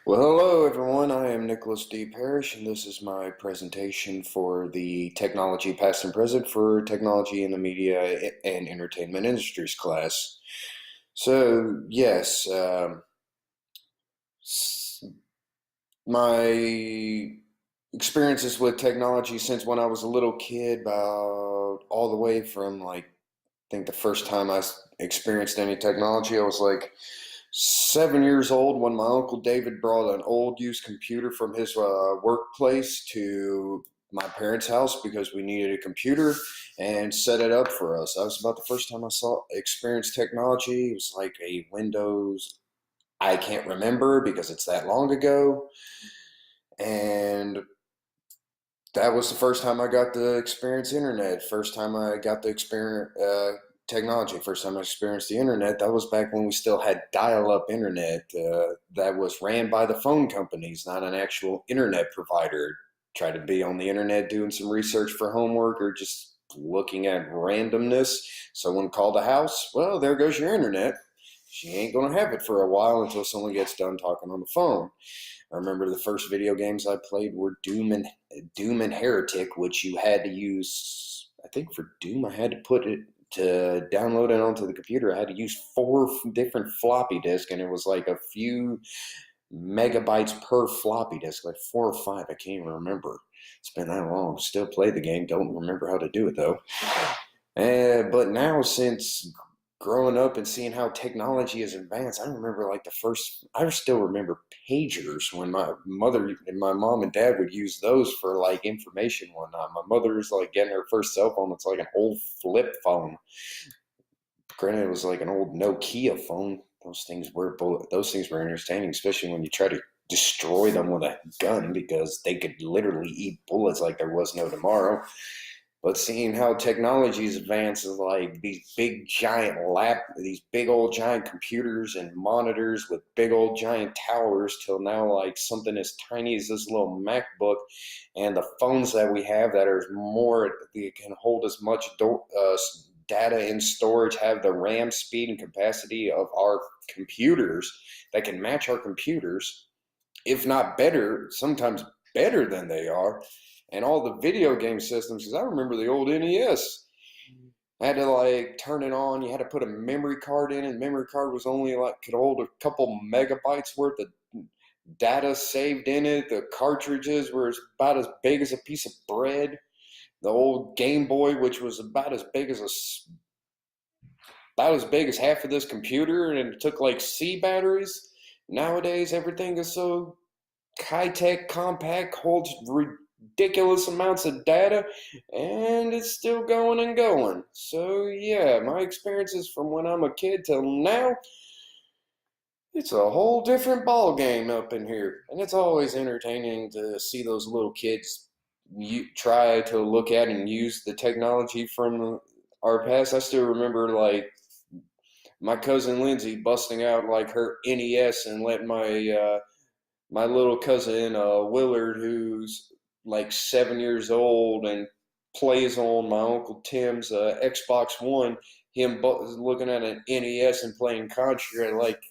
Well, hello everyone. I am Nicholas D. Parrish, and this is my presentation for the Technology Past and Present for Technology in the Media and Entertainment Industries class. So, yes, my experiences with technology since when I was a little kid, about all the way from I think the first time I experienced any technology, I was like 7 years old when my Uncle David brought an old used computer from his workplace to my parents' house because we needed a computer and set it up for us. That was about the first time I saw experienced technology. It was like a Windows. I can't remember because it's that long ago. And that was the first time I got to experience internet. First time I got to experience technology. First time I experienced the internet. That was back when we still had dial-up internet that was ran by the phone companies, not an actual internet provider. Try to be on the internet doing some research for homework or just looking at randomness. Someone called the house. Well, there goes your internet. She ain't gonna have it for a while until someone gets done talking on the phone. I remember the first video games I played were Doom and Heretic, which you had to use. I think for Doom, I had to put it to download it onto the computer. I had to use four different floppy disks, and it was like a few megabytes per floppy disk, like 4 or 5. I can't even remember. It's been that long. Still play the game. Don't remember how to do it though. But now, since growing up and seeing how technology is advanced, I remember like the first. I still remember pagers when my mother and my mom and dad would use those for like information and whatnot. My mother's like getting her first cell phone. It's like an old flip phone. Granted, it was like an old Nokia phone. Those things were entertaining, especially when you try to destroy them with a gun because they could literally eat bullets like there was no tomorrow. But seeing how technology is advances, like these big old giant computers and monitors with big old giant towers, till now like something as tiny as this little MacBook, and the phones that we have that are they can hold as much data in storage, have the RAM speed and capacity of our computers that can match our computers, if not better, sometimes better than they are, and all the video game systems. Because I remember the old NES. I had to like turn it on. You had to put a memory card in, and memory card was only like could hold a couple megabytes worth of data saved in it. The cartridges were about as big as a piece of bread. The old Game Boy, which was about as big as half of this computer, and it took like C batteries. Nowadays, everything is so high-tech, compact, holds ridiculous amounts of data, and it's still going and going. So yeah, my experiences from when I'm a kid till now, it's a whole different ball game up in here, and it's always entertaining to see those little kids try to look at and use the technology from our past. I still remember like my cousin Lindsay busting out like her NES and letting my little cousin Willard, who's like 7 years old and plays on my uncle Tim's Xbox One, looking at an NES and playing Contra. Like,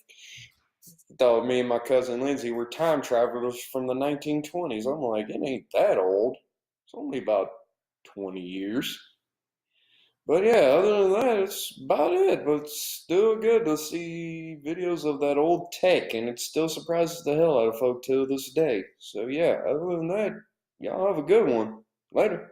thought me and my cousin Lindsay were time travelers from the 1920s. I'm like, it ain't that old. It's only about 20 years. But yeah, other than that, it's about it. But it's still good to see videos of that old tech, and it still surprises the hell out of folk to this day. So yeah, other than that, y'all have a good one. Later.